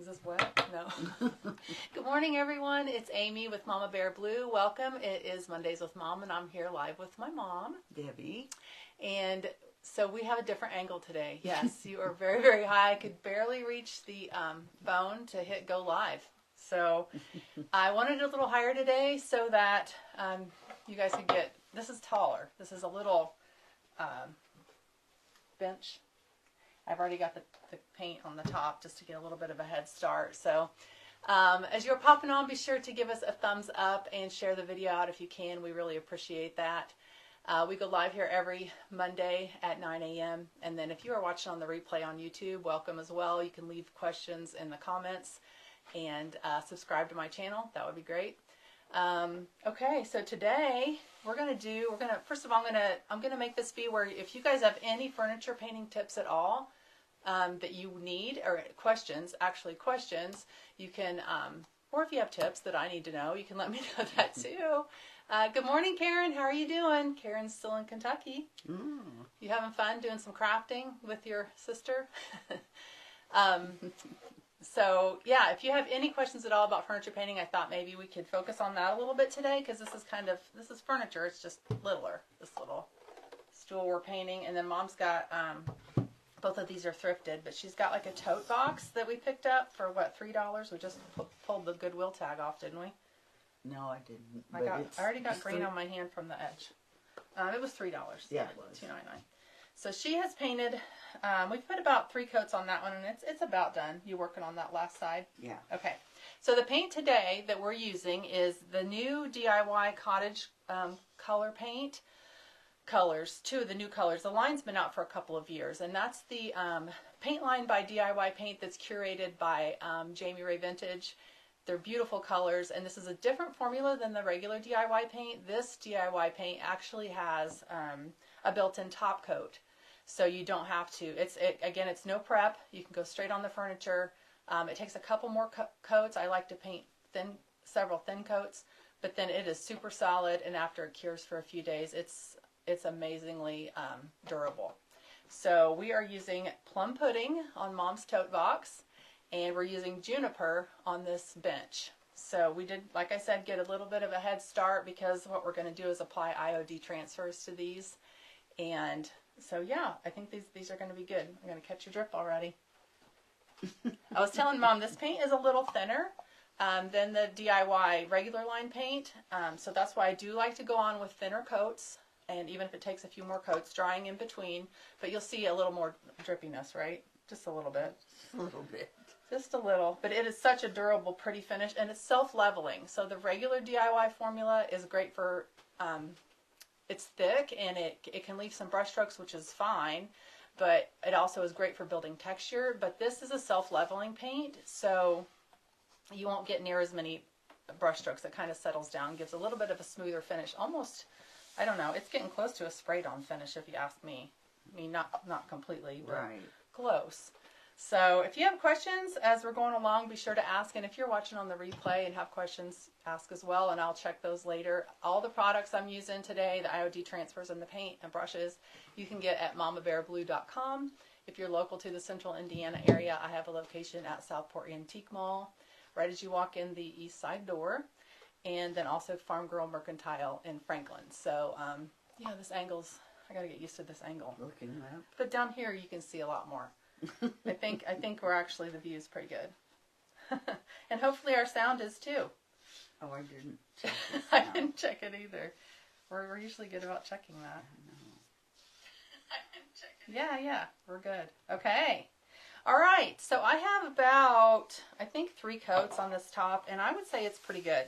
Is this wet? No. Good morning, everyone. It's Amy with Mama Bear Blue. Welcome. It is Mondays with Mom, and I'm here live with my mom, Debbie. And so we have a different angle today. Yes, you are very, very high. I could barely reach the phone to hit go live. So I wanted it a little higher today so that you guys could get, this is taller. This is a little bench. I've already got the paint on the top just to get a little bit of a head start. So as you're popping on, be sure to give us a thumbs up and share the video out if you can. We really appreciate that. We go live here every Monday at 9 a.m. And then if you are watching on the replay on YouTube, welcome as well. You can leave questions in the comments and subscribe to my channel. That would be great. Okay, so today first of all, I'm gonna make this be where if you guys have any furniture painting tips at all that you need, or questions, you can, or if you have tips that I need to know, you can let me know that too. Good morning, Karen. How are you doing? Karen's still in Kentucky. You having fun doing some crafting with your sister? So yeah, if you have any questions at all about furniture painting, I thought maybe we could focus on that a little bit today, because this is furniture. It's just littler. This little stool we're painting, and then Mom's got both of these are thrifted, but she's got like a tote box that we picked up for what, $3? We just pulled the Goodwill tag off, didn't we? No, I didn't. I already got green on my hand from the edge. It was $3. Yeah, it was $2.99. So she has painted. We put about 3 coats on that one, and it's about done. You working on that last side? Yeah. Okay. So the paint today that we're using is the new DIY cottage color paint colors. 2 of the new colors. The line's been out for a couple of years, and that's the paint line by DIY Paint that's curated by Jamie Ray Vintage. They're beautiful colors, and this is a different formula than the regular DIY paint. This DIY paint actually has a built-in top coat, so you don't have to. Again, it's no prep. You can go straight on the furniture. It takes a couple more coats. I like to paint several thin coats, but then it is super solid, and after it cures for a few days, it's amazingly durable. So we are using Plum Pudding on Mom's tote box, and we're using Juniper on this bench. So we did, like I said, get a little bit of a head start, because what we're going to do is apply IOD transfers to these. And so yeah, I think these are going to be good. I'm going to catch your drip already. I was telling Mom this paint is a little thinner than the DIY regular line paint. So that's why I do like to go on with thinner coats. And even if it takes a few more coats, drying in between. But you'll see a little more drippiness, right? Just a little bit. A little bit. Just a little. But it is such a durable, pretty finish. And it's self-leveling. So the regular DIY formula is great for, it's thick, and it can leave some brush strokes, which is fine. But it also is great for building texture. But this is a self-leveling paint, so you won't get near as many brush strokes. It kind of settles down, gives a little bit of a smoother finish. Almost, I don't know, it's getting close to a sprayed-on finish if you ask me. I mean, not completely, but right. Close. So if you have questions as we're going along, be sure to ask. And if you're watching on the replay and have questions, ask as well, and I'll check those later. All the products I'm using today, the IOD transfers and the paint and brushes, you can get at aimeemamabearblue.com. If you're local to the central Indiana area, I have a location at Southport Antique Mall, right as you walk in the east side door. And then also Farm Girl Mercantile in Franklin. So yeah, this angle's, I gotta get used to this angle. Looking up. But down here you can see a lot more. I think we're actually, the view is pretty good. And hopefully our sound is too. Oh, I didn't check it. I didn't check it either. We're usually good about checking that. I didn't check it. Yeah, we're good. Okay. All right, so I have about, I think, 3 coats on this top, and I would say it's pretty good.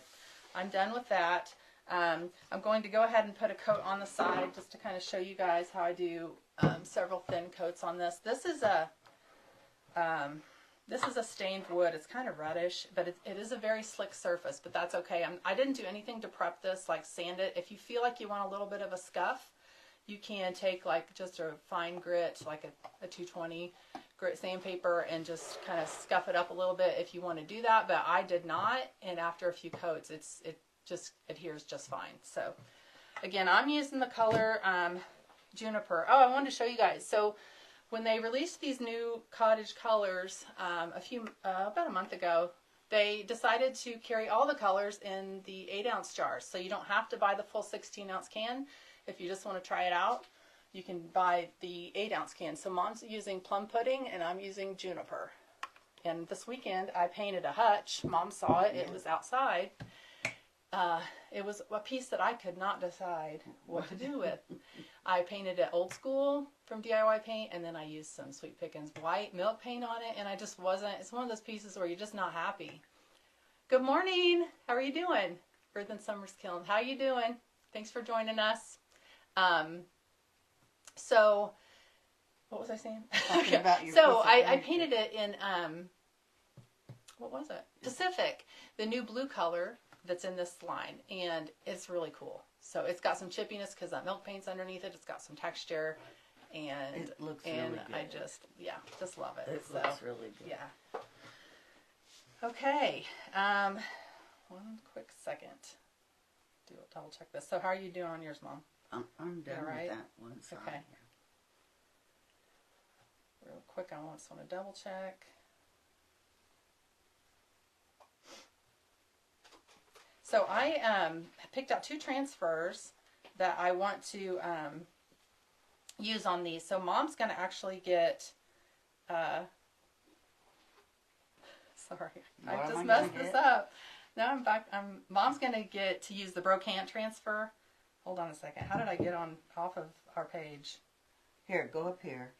I'm done with that. I'm going to go ahead and put a coat on the side just to kind of show you guys how I do several thin coats on this. This is a stained wood. It's kind of reddish, but it is a very slick surface, but that's okay. I didn't do anything to prep this, like sand it. If you feel like you want a little bit of a scuff, you can take like just a fine grit, like a 220 grit sandpaper, and just kind of scuff it up a little bit if you want to do that, but I did not, and after a few coats it just adheres just fine. So again, I'm using the color Juniper. Oh, I wanted to show you guys. So when they released these new cottage colors about a month ago, they decided to carry all the colors in the 8-ounce jars. So you don't have to buy the full 16-ounce can. If you just want to try it out, you can buy the 8-ounce can. So Mom's using Plum Pudding and I'm using Juniper. And this weekend I painted a hutch. Mom saw it. It was outside. It was a piece that I could not decide what to do with. I painted it old school from DIY paint, and then I used some Sweet Pickins white milk paint on it, and I just wasn't, it's one of those pieces where you're just not happy. Good morning. How are you doing? Earth and Summer's Kiln. How are you doing? Thanks for joining us. So, what was I saying? Talking about your so piece of I painted it in, what was it? Pacific, the new blue color that's in this line, and it's really cool. So it's got some chippiness because that milk paint's underneath it. It's got some texture, and it looks really good. I just love it. It looks really good. Yeah. Okay. One quick second. Double check this. So how are you doing on yours, Mom? I'm done right? with that one side. Okay. Real quick, I just want to double check. So I picked out 2 transfers that I want to use on these. So Mom's going to actually get, sorry, I just messed this up. Now I'm back. Mom's going to get to use the Brocante transfer. Hold on a second. How did I get off of our page? Here, go up here.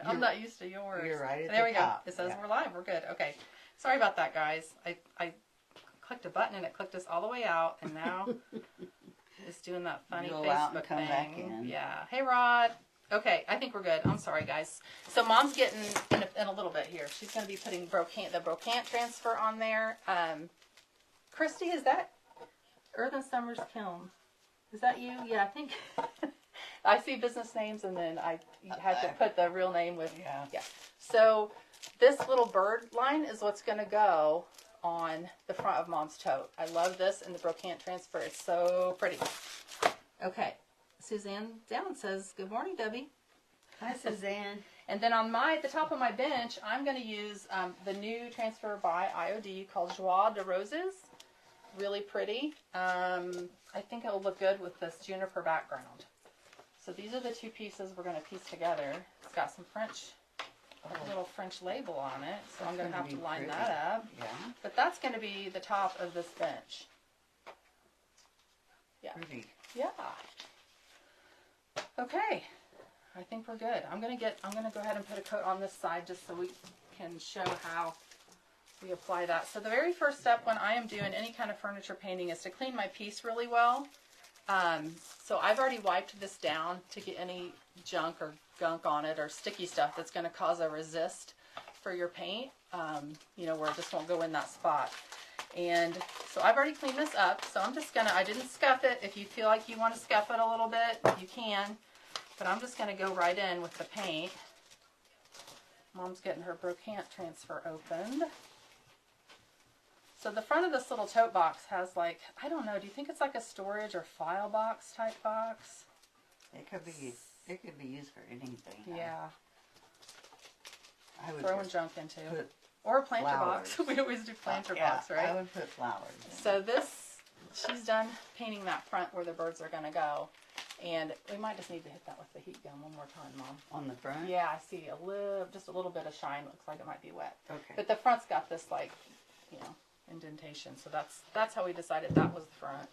I'm not used to yours. You're right at there the top. Go. It says we're live. We're good. Okay. Sorry about that, guys. I clicked a button and it clicked us all the way out, and now it's doing that funny Go Facebook out and come thing. back in. Yeah. Hey, Rod. Okay, I think we're good. I'm sorry, guys. So Mom's getting in a little bit here. She's going to be putting the Brocante transfer on there. Christy, is that Earth and Summer's Kiln? Is that you? Yeah, I think. I see business names, and then I have to put the real name with. Yeah. So this little bird line is what's going to go on the front of Mom's tote. I love this, and the Brocante transfer is so pretty. Okay. Suzanne Down says, good morning, Debbie. Hi, Suzanne. And then on the top of my bench, I'm going to use the new transfer by IOD called Joie De Roses. Really pretty. I think it will look good with this Juniper background. So these are the 2 pieces we're going to piece together. It's got some a little French label on it, so I'm going to have to line that up. Yeah. But that's going to be the top of this bench. Yeah. Pretty. Yeah. Okay. I think we're good. I'm going to go ahead and put a coat on this side just so we can show how we apply that. So the very first step when I am doing any kind of furniture painting is to clean my piece really well. So I've already wiped this down to get any junk or gunk on it or sticky stuff that's going to cause a resist for your paint, where it just won't go in that spot. And so I've already cleaned this up, so I'm just I didn't scuff it. If you feel like you want to scuff it a little bit, you can, but I'm just going to go right in with the paint. Mom's getting her Brocante transfer opened. So the front of this little tote box has I don't know, do you think it's like a storage or file box type box? It could be used for anything. Yeah. I would throwing junk into. Put or a planter flowers. box. We always do planter box, right? I would put flowers in. So she's done painting that front where the birds are going to go. And we might just need to hit that with the heat gun one more time, Mom. On the front? Yeah, I see just a little bit of shine. Looks like it might be wet. Okay. But the front's got this indentation. So that's how we decided that was the front.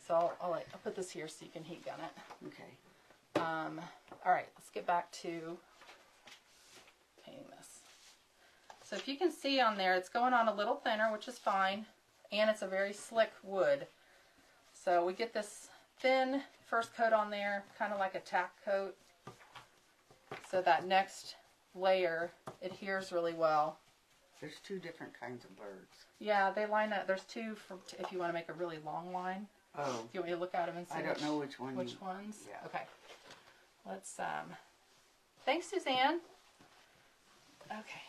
So I'll put this here so you can heat gun it. Okay. All right, let's get back to painting this. So if you can see on there, it's going on a little thinner, which is fine, and it's a very slick wood. So we get this thin first coat on there, kind of like a tack coat, so that next layer adheres really well. There's 2 different kinds of birds. Yeah, they line up. There's 2 if you want to make a really long line. Oh. Do you want me to look at them and see I don't know which one. Which ones? Yeah. Okay. Let's, thanks, Suzanne. Okay.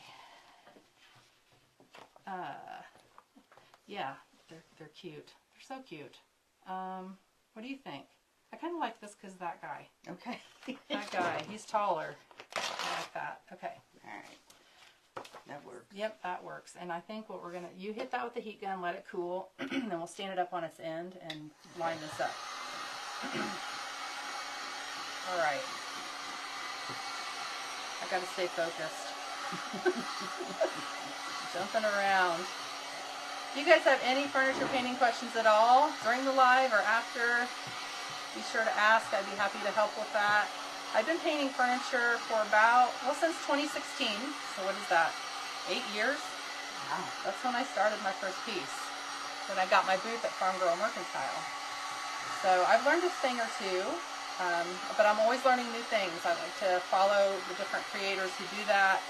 Yeah, they're cute. They're so cute. What do you think? I kind of like this because that guy. Okay. That guy, he's taller. I like that. Okay. All right. That works. Yep, that works. And I think what we're going to, you hit that with the heat gun, let it cool, then we'll stand it up on its end and line this up. All right. I got to stay focused. Jumping around. If you guys have any furniture painting questions at all during the live or after, be sure to ask. I'd be happy to help with that. I've been painting furniture for about, well, since 2016. So what is that? 8 years? Wow. That's when I started my first piece. When I got my booth at Farm Girl Mercantile. So I've learned a thing or two, but I'm always learning new things. I like to follow the different creators who do that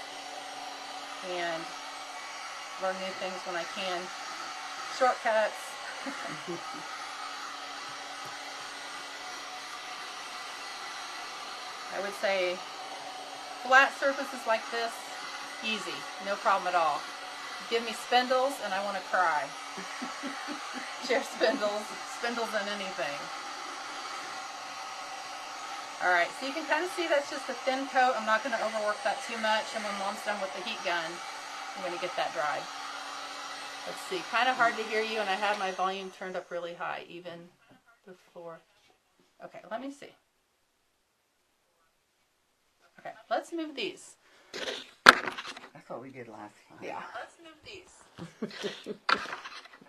and learn new things when I can. Shortcuts. I would say flat surfaces like this, easy, no problem at all. Give me spindles and I want to cry. Chair spindles, spindles in anything. Alright, so you can kind of see that's just a thin coat. I'm not going to overwork that too much, and when Mom's done with the heat gun, I'm going to get that dried. Let's see, kind of hard to hear you, and I have my volume turned up really high, even before. Okay, let me see. Okay, let's move these. That's what we did last time. Yeah. Let's move these.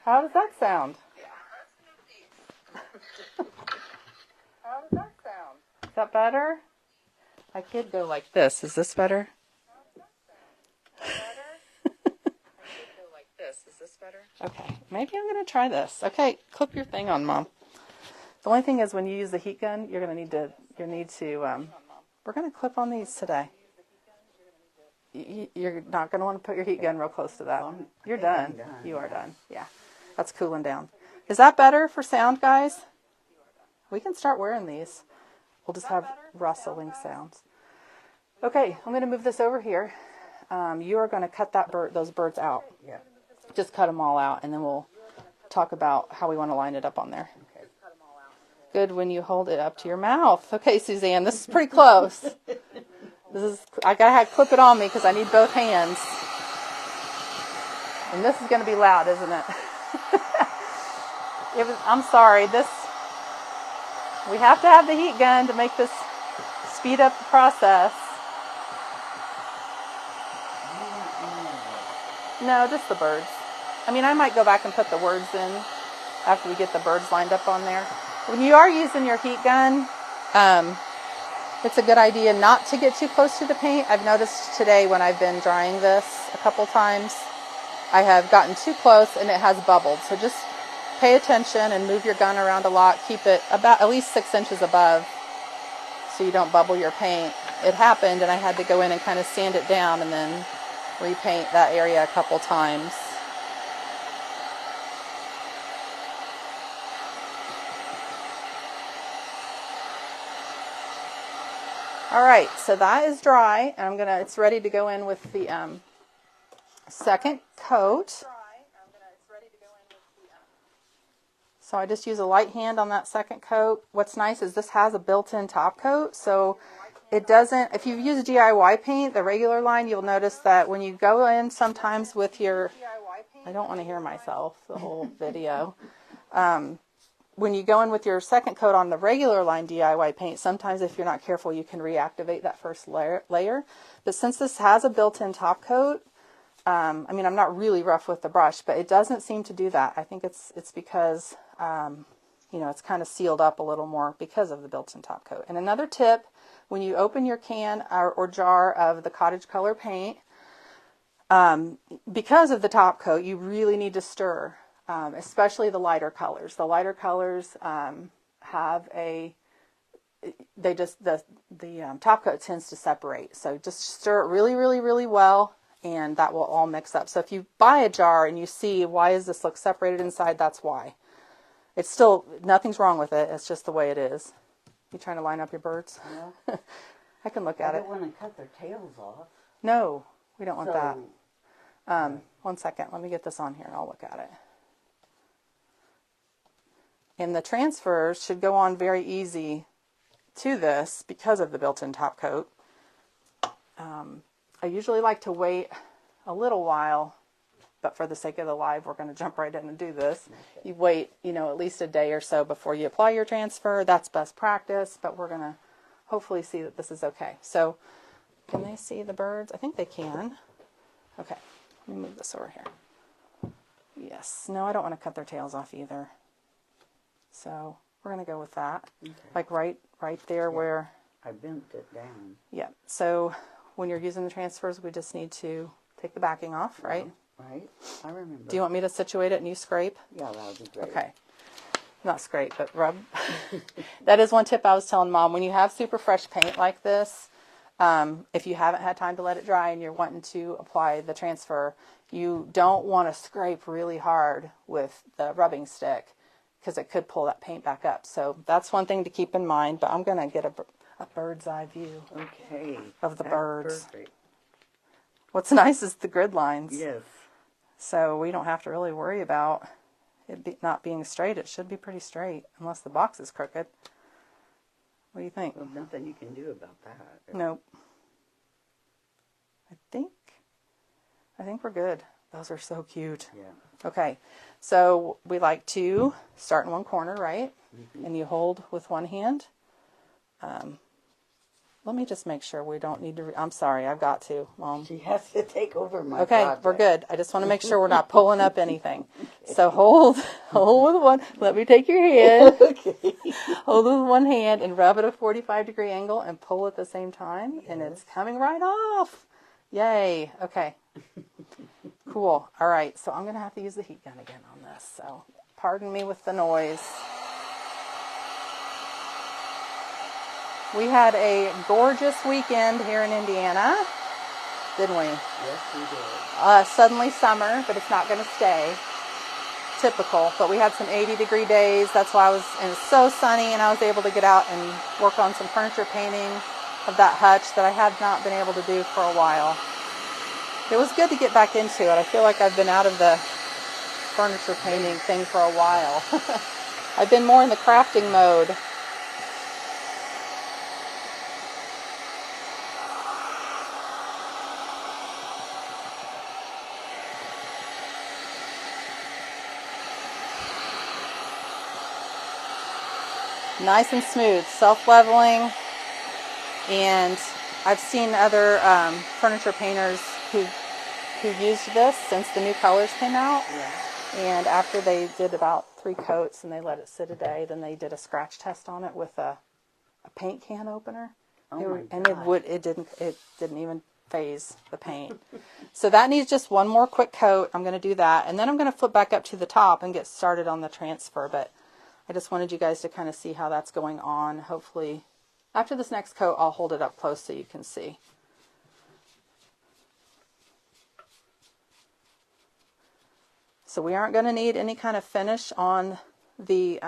How does that sound? Yeah, let's move these. How does that sound? Is that better? I could go like this. Is this better? Is this better? Okay, maybe I'm going to try this. Okay, clip your thing on, Mom. The only thing is when you use the heat gun, you're going to need to, we're going to clip on these today. You're not going to want to put your heat gun real close to that one. You're done. You are done. Yeah, that's cooling down. Is that better for sound, guys? We can start wearing these. We'll just have rustling sounds. Okay, I'm going to move this over here. You are going to cut those birds out. Yeah. Just cut them all out, and then we'll talk about how we want to line it up on there. Okay. Good when you hold it up to your mouth. Okay, Suzanne, this is pretty close. I gotta clip it on me because I need both hands. And this is going to be loud, isn't it? I'm sorry. We have to have the heat gun to make this speed up the process. No, just the birds. I mean, I might go back and put the words in after we get the birds lined up on there. When you are using your heat gun, it's a good idea not to get too close to the paint. I've noticed today when I've been drying this a couple times, I have gotten too close and it has bubbled. So just pay attention and move your gun around a lot. Keep it about at least 6 inches above so you don't bubble your paint. It happened and I had to go in and kind of sand it down and then repaint that area a couple times. All right, so that is dry, and it's ready to go in with the second coat. So I just use a light hand on that second coat. What's nice is this has a built-in top coat, so it doesn't, if you use DIY paint, the regular line, you'll notice that when you go in sometimes with your, I don't want to hear myself the whole video. When you go in with your second coat on the regular line DIY paint, sometimes if you're not careful, you can reactivate that first layer. But since this has a built-in top coat, I mean, I'm not really rough with the brush, but it doesn't seem to do that. I think it's because, it's kind of sealed up a little more because of the built-in top coat. And another tip, when you open your can or jar of the cottage color paint, because of the top coat, you really need to stir. Especially the lighter colors. The lighter colors have the top coat tends to separate. So just stir it really, really, really well, and that will all mix up. So if you buy a jar and you see, why does this look separated inside? That's why. It's still, nothing's wrong with it. It's just the way it is. You trying to line up your birds? Yeah. I can look at it. I don't want to cut their tails off. No, we don't want that. 1 second. Let me get this on here and I'll look at it. And the transfers should go on very easy to this because of the built-in top coat. I usually like to wait a little while, but for the sake of the live, we're going to jump right in and do this. Okay. You wait, at least a day or so before you apply your transfer. That's best practice, but we're going to hopefully see that this is okay. So, can they see the birds? I think they can. Okay, let me move this over here. Yes, no, I don't want to cut their tails off either. So, we're going to go with that. Okay. Like right there where... I bent it down. Yeah, so when you're using the transfers, we just need to take the backing off, right? Right. I remember. Do you want me to situate it and you scrape? Yeah, that would be great. Okay. Not scrape, but rub. That is one tip I was telling Mom. When you have super fresh paint like this, if you haven't had time to let it dry and you're wanting to apply the transfer, you don't want to scrape really hard with the rubbing stick because it could pull that paint back up. So that's one thing to keep in mind, but I'm going to get a bird's eye view of the birds. Perfect. What's nice is the grid lines. Yes. So we don't have to really worry about it not being straight. It should be pretty straight, unless the box is crooked. What do you think? Well, nothing you can do about that. Nope. I think we're good. Those are so cute. Yeah. Okay, so we like to start in one corner, right? Mm-hmm. And you hold with one hand. Let me just make sure we don't need to... I'm sorry, I've got to, Mom. She has to take over my Okay, project. we're good. I just want to make sure we're not pulling up anything. So hold with one. Let me take your hand. Okay. Hold with one hand and rub at a 45-degree angle and pull at the same time. Yes. And it's coming right off. Yay. Okay. Cool. All right. So I'm going to have to use the heat gun again on this. So pardon me with the noise. We had a gorgeous weekend here in Indiana, didn't we? Yes, we did. Suddenly summer, but it's not going to stay. Typical. But we had some 80-degree days. That's why it was so sunny, and I was able to get out and work on some furniture painting of that hutch that I had not been able to do for a while. It was good to get back into it. I feel like I've been out of the furniture painting thing for a while. I've been more in the crafting mode. Nice and smooth, self-leveling, and I've seen other furniture painters who used this since the new colors came out. Yeah. And after they did about 3 coats and they let it sit a day, then they did a scratch test on it with a paint can opener. Oh my And God. it didn't even phase the paint. So that needs just one more quick coat. I'm going to do that, and then I'm going to flip back up to the top and get started on the transfer. But I just wanted you guys to kind of see how that's going on. Hopefully, after this next coat, I'll hold it up close so you can see. So we aren't going to need any kind of finish on the,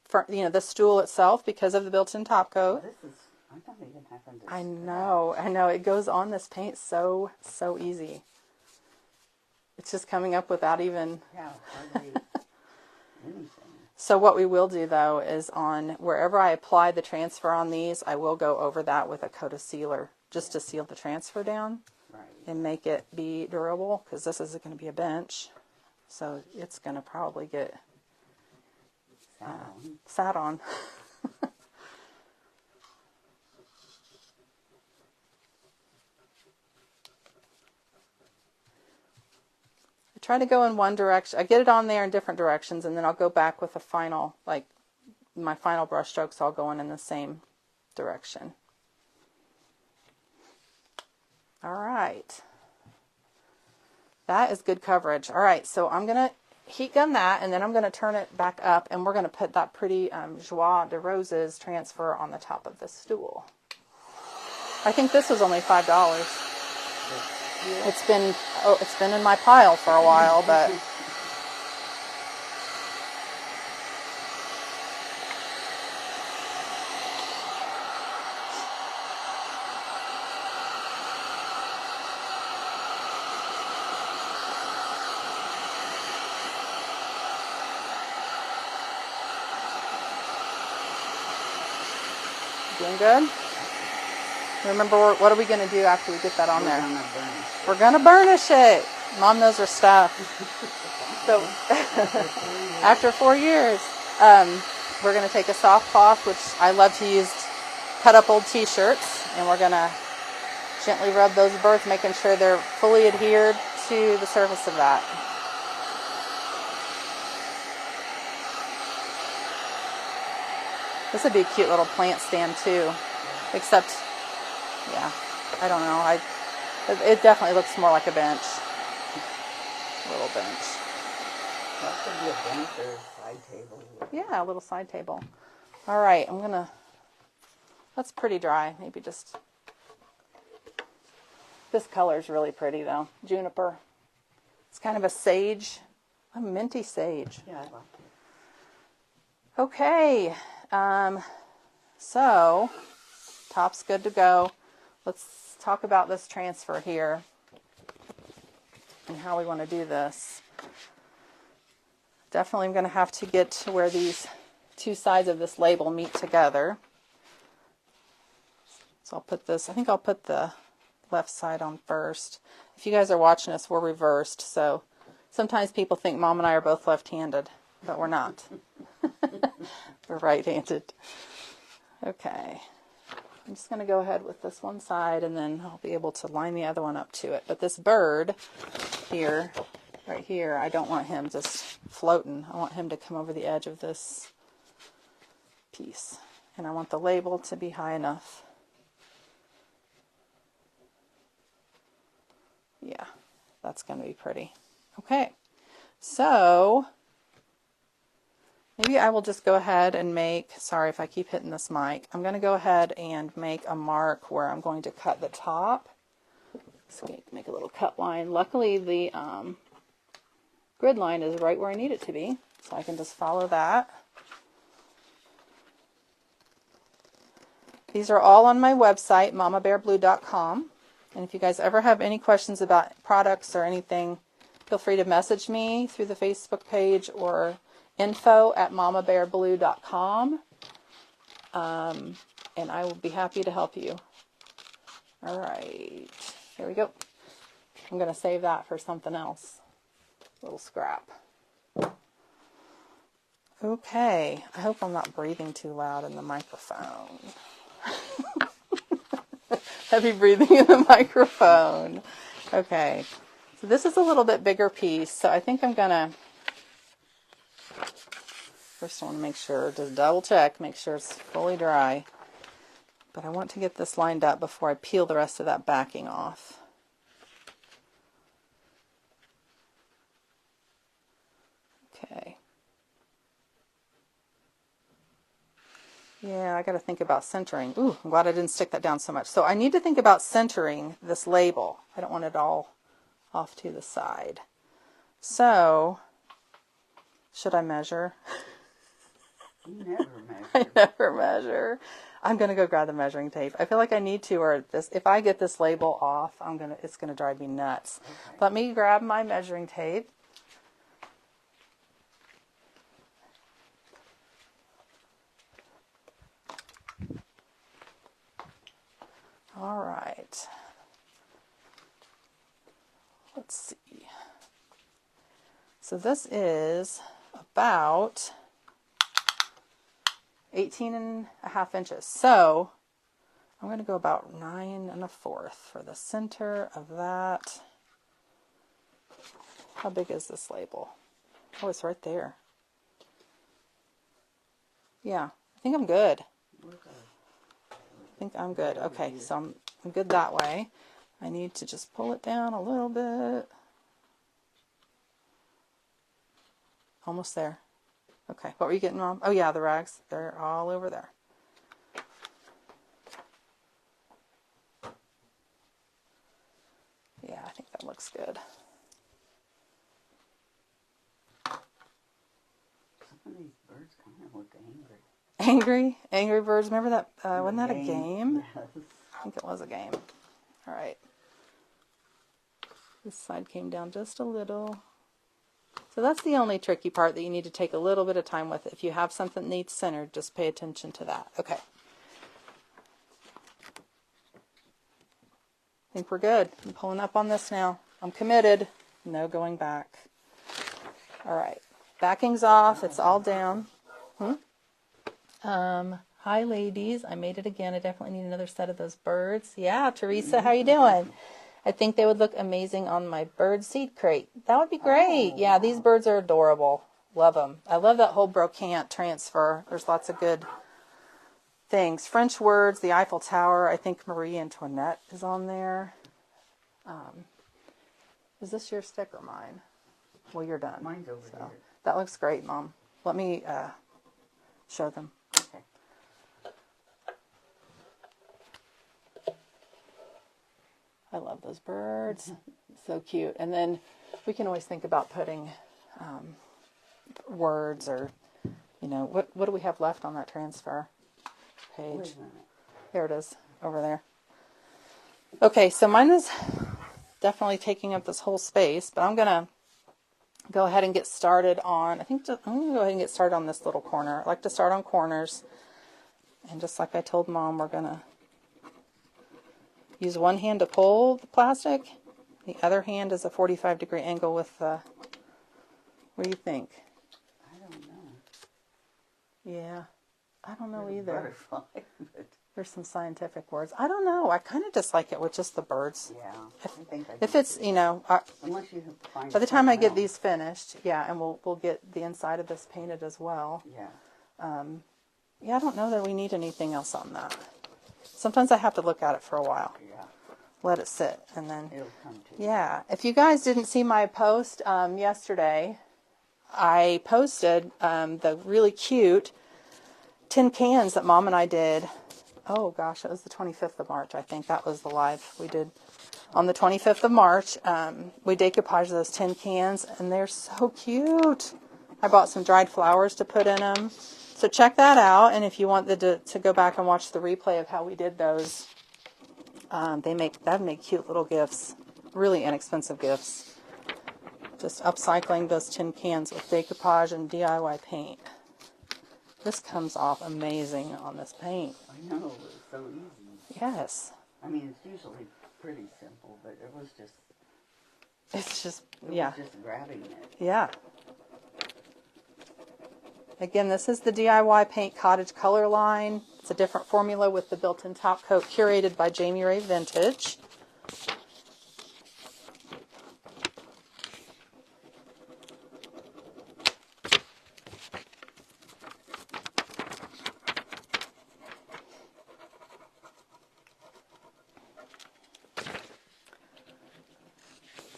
the stool itself because of the built-in top coat. I'm not even having to. I know. It goes on this paint so easy. It's just coming up without even... Yeah, hardly anything. So what we will do, though, is on wherever I apply the transfer on these, I will go over that with a coat of sealer just to seal the transfer down. Right. And make it be durable, because this is going to be a bench, so it's going to probably get sat on. I try to go in one direction. I get it on there in different directions, and then I'll go back with a final, like my final brush strokes all going in the same direction. All right. That is good coverage. All right, so I'm going to heat gun that, and then I'm going to turn it back up, and we're going to put that pretty Joie De Roses transfer on the top of this stool. I think this was only $5. It's been in my pile for a while, but... Doing good? Remember, what are we going to do after we get that on there? We're going to burnish it. Mom knows her stuff. So, after 4 years, we're going to take a soft cloth, which I love to use, cut up old t-shirts, and we're going to gently rub those birds, making sure they're fully adhered to the surface of that. This would be a cute little plant stand too, except, yeah, I don't know. It definitely looks more like a bench. A little bench. That could be a bench or a side table. Yeah, a little side table. All right, that's pretty dry. Maybe just, this color is really pretty though. Juniper. It's kind of a sage, a minty sage. Yeah, I like it. Okay, so top's good to go. Let's talk about this transfer here and how we want to do this. Definitely I'm going to have to get to where these two sides of this label meet together. So I'll put this, I think I'll put the left side on first. If you guys are watching us, we're reversed, so sometimes people think Mom and I are both left-handed, but we're not. We're right-handed. Okay. I'm just going to go ahead with this one side, and then I'll be able to line the other one up to it. But this bird here, right here, I don't want him just floating. I want him to come over the edge of this piece. And I want the label to be high enough. Yeah, that's going to be pretty. Okay, so maybe I will just go ahead and make, sorry if I keep hitting this mic, I'm going to go ahead and make a mark where I'm going to cut the top. So make a little cut line. Luckily the grid line is right where I need it to be, so I can just follow that. These are all on my website, aimeemamabearblue.com. And if you guys ever have any questions about products or anything, feel free to message me through the Facebook page or info@aimeemamabearblue.com. And I will be happy to help you. All right, here we go. I'm going to save that for something else. A little scrap. Okay, I hope I'm not breathing too loud in the microphone. Heavy breathing in the microphone. Okay, so this is a little bit bigger piece, so I think I'm gonna, first I want to make sure, just double check, make sure it's fully dry. But I want to get this lined up before I peel the rest of that backing off. Okay. Yeah, I got to think about centering. Ooh, I'm glad I didn't stick that down so much. So I need to think about centering this label. I don't want it all off to the side. So, should I measure? You never measure. I never measure. I'm going to go grab the measuring tape. I feel like I need to, or this, if I get this label off, it's going to drive me nuts. Okay. Let me grab my measuring tape. All right. Let's see. So this is about 18.5 inches. So I'm going to go about 9 1/4 for the center of that. How big is this label? Oh, it's right there. Yeah, I think I'm good. I think I'm good. Okay, so I'm good that way. I need to just pull it down a little bit. Almost there. Okay, what were you getting, Mom? Oh yeah, the rags. They're all over there. Yeah, I think that looks good. Some of these birds kind of look angry. Angry Birds. Remember that? Wasn't that a game? Yes. I think it was a game. All right. This side came down just a little. So that's the only tricky part that you need to take a little bit of time with. If you have something that needs centered, just pay attention to that. Okay. think we're good. I'm pulling up on this now. I'm committed. No going back. All right. Backing's off. It's all down. Hi, ladies. I made it again. I definitely need another set of those birds. Yeah, Teresa, how you doing? I think they would look amazing on my bird seed crate. That would be great. Oh, Yeah, these birds are adorable. Love them. I love that whole Brocante transfer. There's lots of good things. French words, the Eiffel Tower. I think Marie Antoinette is on there. Is this your stick or mine? Well, you're done. Mine's over here. That looks great, Mom. Let me show them. Okay. I love those birds. So cute. And then we can always think about putting words or, you know, what do we have left on that transfer page? Wait a minute. There it is, over there. Okay, so mine is definitely taking up this whole space, but I'm going to go ahead and get started on, I'm going to go ahead and get started on this little corner. I like to start on corners. And just like I told Mom, we're going to use one hand to pull the plastic. The other hand is a 45-degree angle with the, what do you think? I don't know. Yeah, I don't know There's a either. butterfly, but There's some scientific words. I don't know. I kind of dislike it with just the birds. yeah, I think I If do. it's, you know, Unless you find by the time I something get else. these finished, yeah, and we'll get the inside of this painted as well. Yeah. Yeah, I don't know that we need anything else on that. Sometimes I have to look at it for a while, Yeah. let it sit, and then, It'll come to you. yeah. If you guys didn't see my post yesterday, I posted the really cute tin cans that Mom and I did. Oh gosh, it was the 25th of March, I think. That was the live we did on the 25th of March. We decoupaged those tin cans, and they're so cute. I bought some dried flowers to put in them. So check that out, and if you want to go back and watch the replay of how we did those, that make cute little gifts, really inexpensive gifts. Just upcycling those tin cans with decoupage and DIY paint. This comes off amazing on this paint. I know, it's so easy. Yes. I mean, it's usually pretty simple, but it was just, It's just, it yeah. was just grabbing it. Yeah. Again, this is the DIY Paint Cottage Color line. It's a different formula with the built-in top coat, curated by Jamie Ray Vintage.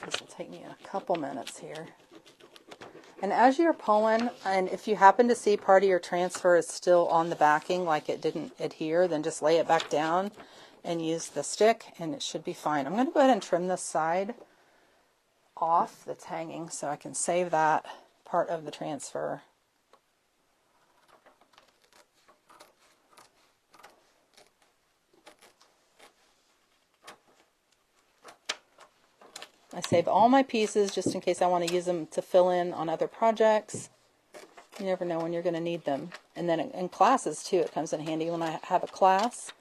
This will take me a couple minutes here. And as you're pulling, and if you happen to see part of your transfer is still on the backing, like it didn't adhere, then just lay it back down and use the stick, and it should be fine. I'm going to go ahead and trim this side off that's hanging so I can save that part of the transfer. I save all my pieces just in case I want to use them to fill in on other projects. You never know when you're going to need them. And then in classes too, it comes in handy when I have a class.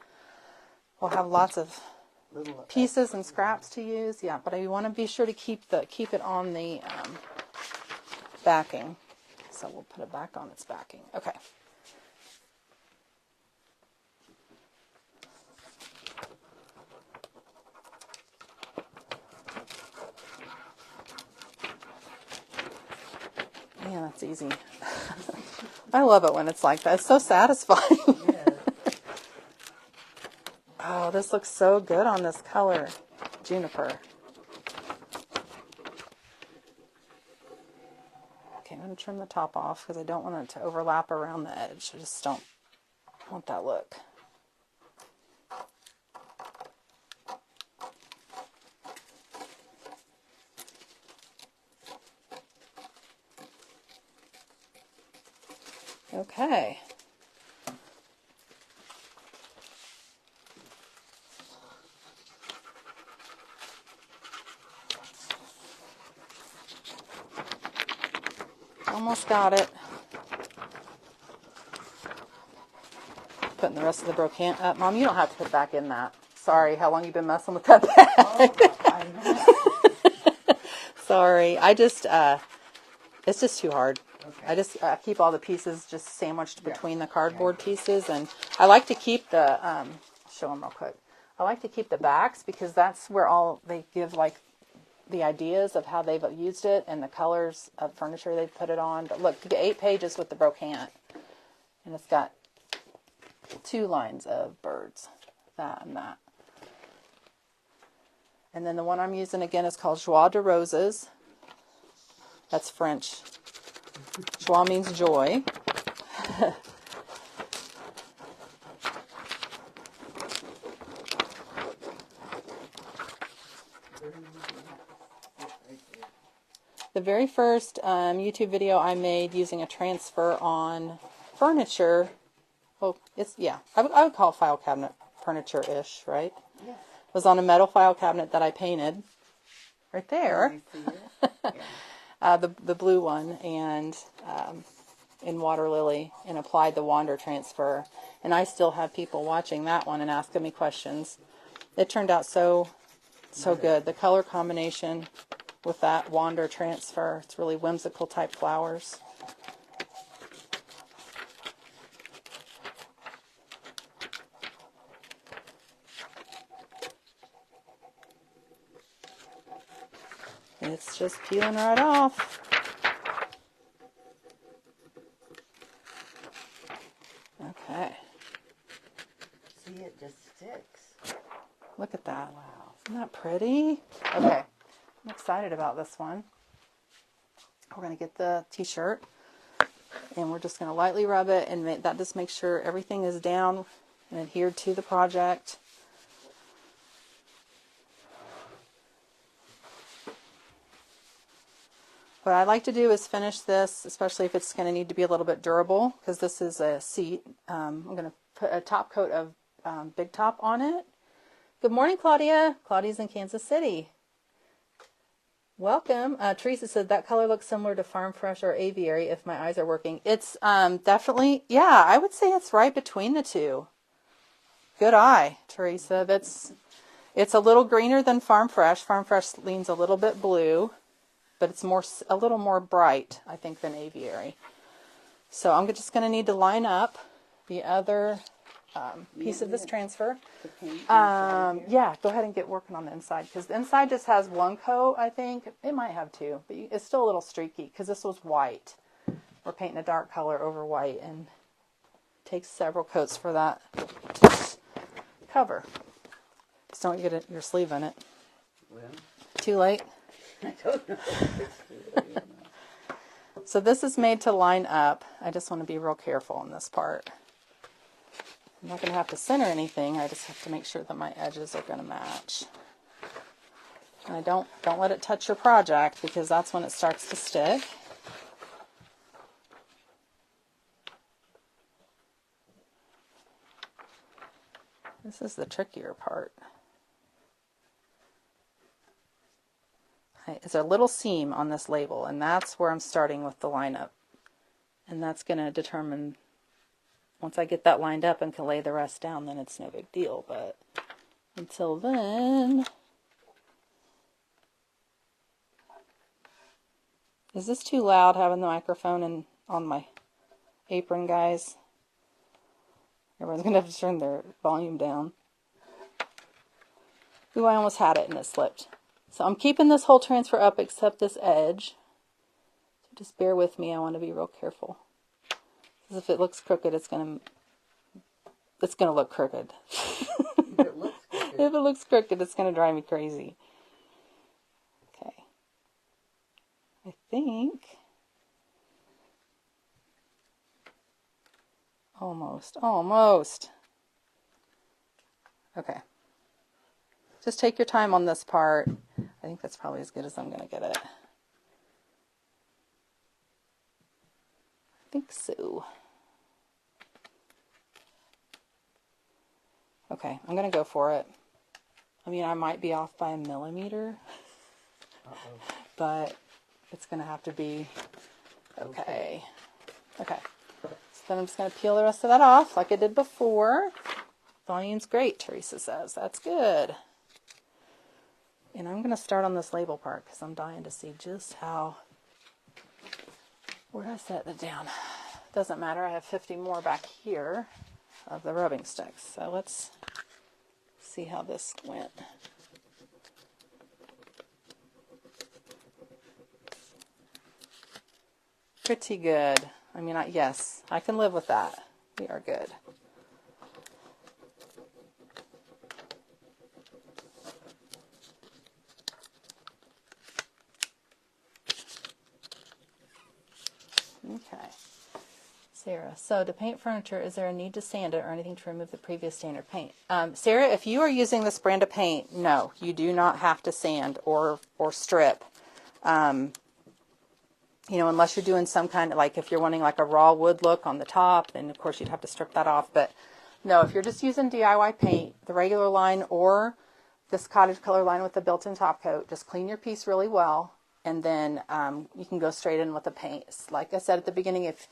We'll have lots of Little pieces and scraps to use. Yeah, but I want to be sure to keep it on the backing. So we'll put it back on its backing. Okay. Man, that's easy. I love it when it's like that. It's so satisfying. Yeah. Oh, this looks so good on this color. Juniper. Okay, I'm going to trim the top off because I don't want it to overlap around the edge. I just don't want that look. Okay. Almost got it. Putting the rest of the brocante up. Mom, you don't have to put back in that. Sorry, how long you been messing with that bag? Sorry, I just, it's just too hard. Okay. I keep all the pieces just sandwiched between the cardboard pieces, and I like to keep the, show them real quick. I like to keep the backs because that's where all they give like the ideas of how they've used it and the colors of furniture they've put it on. But look, you get 8 pages with the Brocante, and it's got 2 lines of birds, that and that. And then the one I'm using again is called Joie De Roses. That's French. Joie means joy. The very first YouTube video I made using a transfer on furniture, well, I would call it file cabinet furniture-ish, right? Yeah. It was on a metal file cabinet that I painted, right there. The blue one, and in water lily, and applied the wander transfer. And I still have people watching that one and asking me questions. It turned out so good. The color combination with that wander transfer, it's really whimsical type flowers. It's just peeling right off. Okay. See, it just sticks. Look at that. Wow. Isn't that pretty? Okay. I'm excited about this one. We're going to get the t-shirt, and we're just going to lightly rub it, and that just makes sure everything is down and adhered to the project. What I like to do is finish this, especially if it's going to need to be a little bit durable, because this is a seat. I'm going to put a top coat of Big Top on it. Good morning, Claudia. Claudia's in Kansas City. Welcome. Teresa said that color looks similar to Farm Fresh or Aviary if my eyes are working. It's definitely, yeah, I would say it's right between the two. Good eye, Teresa. It's a little greener than Farm Fresh. Farm Fresh leans a little bit blue, but it's a little more bright, I think, than Aviary. So I'm just going to need to line up the other piece of this transfer. Yeah, go ahead and get working on the inside, because the inside just has 1 coat, I think. It might have 2, but it's still a little streaky because this was white. We're painting a dark color over white, and it takes several coats for that to cover. Just don't get your sleeve in it. Well, too late? I don't know if it's too late or not. So this is made to line up. I just want to be real careful on this part. I'm not going to have to center anything. I just have to make sure that my edges are going to match. And don't let it touch your project, because that's when it starts to stick. This is the trickier part. It's a little seam on this label, and that's where I'm starting with the lineup. And that's going to determine, once I get that lined up and can lay the rest down, then it's no big deal. But until then, is this too loud having the microphone on my apron, guys? Everyone's going to have to turn their volume down. Ooh, I almost had it and it slipped. So I'm keeping this whole transfer up except this edge. So just bear with me. I want to be real careful. Because if it looks crooked, it's going to look crooked. If it looks crooked, it's going to drive me crazy. Okay. I think almost. Okay. Just take your time on this part. I think that's probably as good as I'm going to get it. I think so. Okay, I'm going to go for it. I mean, I might be off by 1 millimeter. But it's going to have to be okay. Okay. So then I'm just going to peel the rest of that off like I did before. Volume's great, Teresa says. That's good. And I'm going to start on this label part because I'm dying to see just how... Where did I set it down? Doesn't matter. I have 50 more back here of the rubbing sticks. So let's see how this went. Pretty good. I mean, yes, I can live with that. We are good. Okay. Sarah, so to paint furniture, is there a need to sand it or anything to remove the previous standard paint? Sarah, if you are using this brand of paint, no, you do not have to sand or strip. You know, unless you're doing some kind of, like if you're wanting like a raw wood look on the top, then of course you'd have to strip that off. But no, if you're just using DIY paint, the regular line or this cottage color line with the built-in top coat, just clean your piece really well, and then you can go straight in with the paint. Like I said at the beginning, if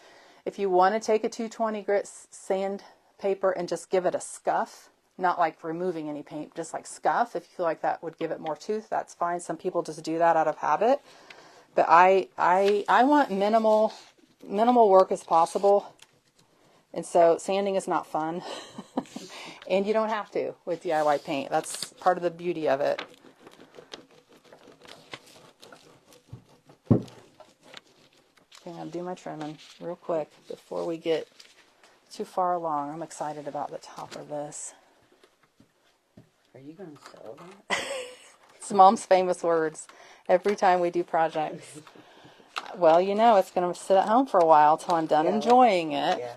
you want to take a 220 grit sandpaper and just give it a scuff, not like removing any paint, just like scuff, if you feel like that would give it more tooth, that's fine. Some people just do that out of habit. But I want minimal work as possible. And so sanding is not fun. And you don't have to with DIY paint. That's part of the beauty of it. Okay, I'll do my trimming real quick before we get too far along. I'm excited about the top of this. Are you going to sell that? It's Mom's famous words every time we do projects. Well, you know, it's going to sit at home for a while till I'm done enjoying it. Yeah.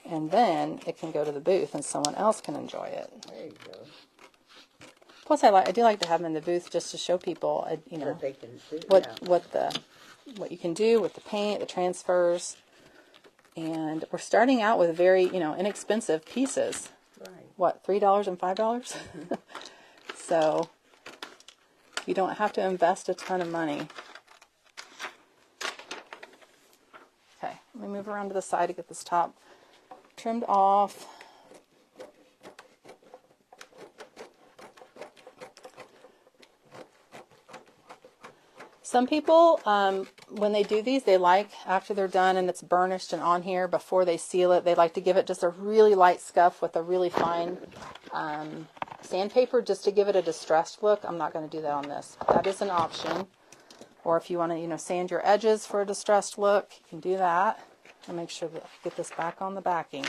And then it can go to the booth and someone else can enjoy it. There you go. Plus, I do like to have them in the booth just to show people, you know, they can do, what you can do with the paint, the transfers. And we're starting out with very, you know, inexpensive pieces. Right. What, $3 and $5? Mm-hmm. So you don't have to invest a ton of money. Okay, let me move around to the side to get this top trimmed off. Some people, when they do these, they like, after they're done and it's burnished and on here, before they seal it, they like to give it just a really light scuff with a really fine sandpaper just to give it a distressed look. I'm not going to do that on this. That is an option. Or if you want to, you know, sand your edges for a distressed look, you can do that. And make sure that I get this back on the backing.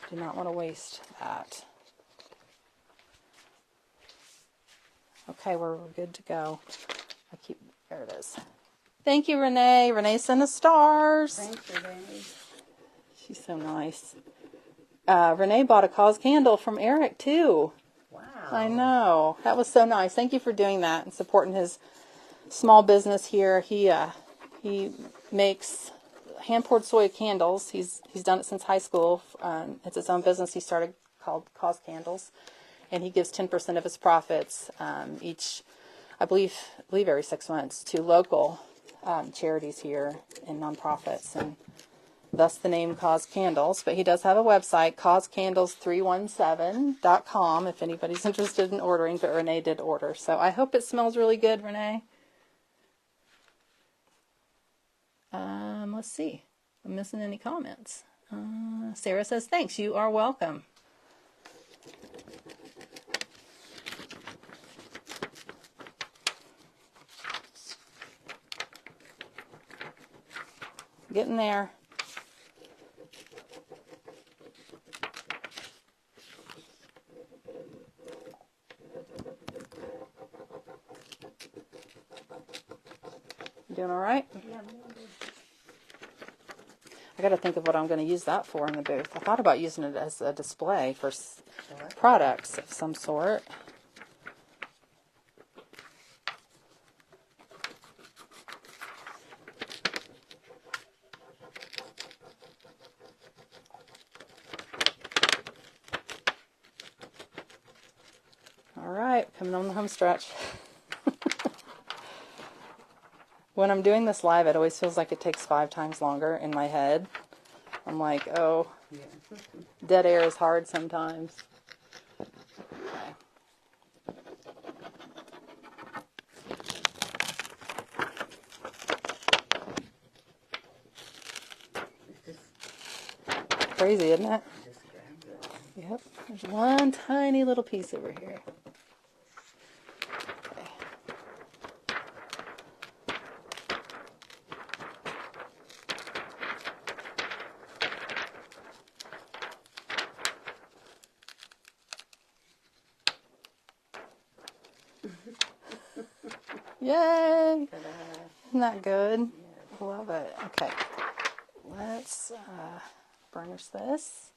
Do not want to waste that. Okay, we're good to go. There it is. Thank you, Renee. Renee sent us stars. Thanks, Renee. She's so nice. Renee bought a cause candle from Eric, too. Wow. I know. That was so nice. Thank you for doing that and supporting his small business here. He makes hand-poured soy candles. He's done it since high school. It's his own business he started called Cause Candles. And he gives 10% of his profits I believe every 6 months to local charities here and nonprofits, and thus the name Cause Candles. But he does have a website, causecandles317.com, if anybody's interested in ordering, but Renee did order. So I hope it smells really good, Renee. Let's see. I'm missing any comments. Sarah says, thanks. You are welcome. Getting there. You doing all right? Yeah. I got to think of what I'm going to use that for in the booth. I thought about using it as a display for products of some sort. All right, coming on the home stretch. When I'm doing this live, it always feels like it takes 5 times longer in my head. I'm like, oh, Yeah. dead air is hard sometimes. Okay. Crazy, isn't it? Just grab it. Yep. There's one tiny little piece over here. Okay. Yay! Ta-da. Isn't that good? Yes. Love it. Okay. Let's burnish this.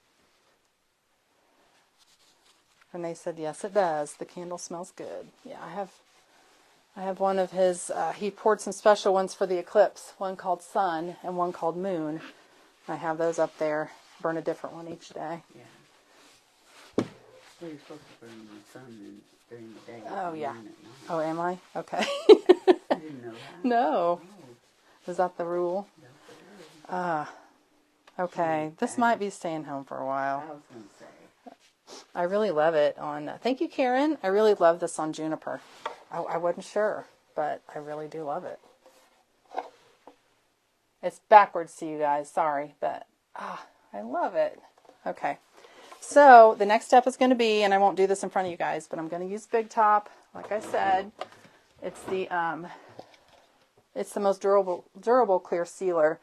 And they said, yes, it does. The candle smells good. Yeah, I have one of his, he poured some special ones for the eclipse, one called Sun and one called Moon. I have those up there. Burn a different one each day. Yeah. Well, you're supposed to burn the sun during the day. Oh, and yeah. burn at night. Oh, am I? Okay. I didn't know that. No. Oh, Is that the rule? that's Okay. This might be staying home for a I while. was going to say. I really love it on, thank you, Karen. I really love this on Juniper. I wasn't sure, but I really do love it. It's backwards to you guys, sorry, but I love it. Okay, so the next step is going to be, and I won't do this in front of you guys, but I'm going to use Big Top. Like I said, it's the most durable clear sealer.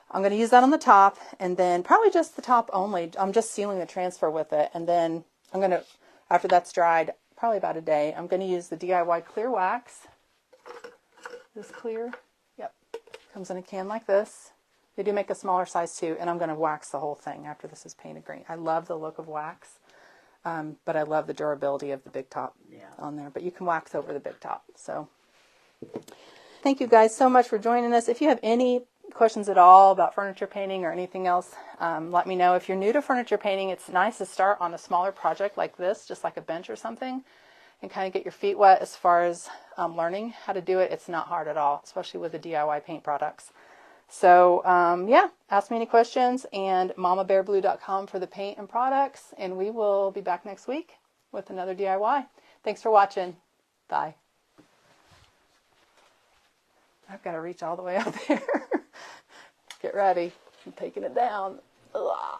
I'm going to use that on the top, and then probably just the top only. I'm just sealing the transfer with it, and then I'm going to, after that's dried, probably about a day, I'm going to use the DIY clear wax. This clear, yep, comes in a can like this. They do make a smaller size too, and I'm going to wax the whole thing after this is painted green. I love the look of wax, but I love the durability of the Big Top on there. But you can wax over the Big Top. So thank you guys so much for joining us. If you have any questions at all about furniture painting or anything else, let me know. If you're new to furniture painting, it's nice to start on a smaller project like this, just like a bench or something, and kind of get your feet wet as far as learning how to do it. It's not hard at all, especially with the DIY paint products. So yeah, ask me any questions, and aimeemamabearblue.com for the paint and products, and we will be back next week with another DIY. Thanks for watching. Bye. I've got to reach all the way up there. Get ready. I'm taking it down. Ugh.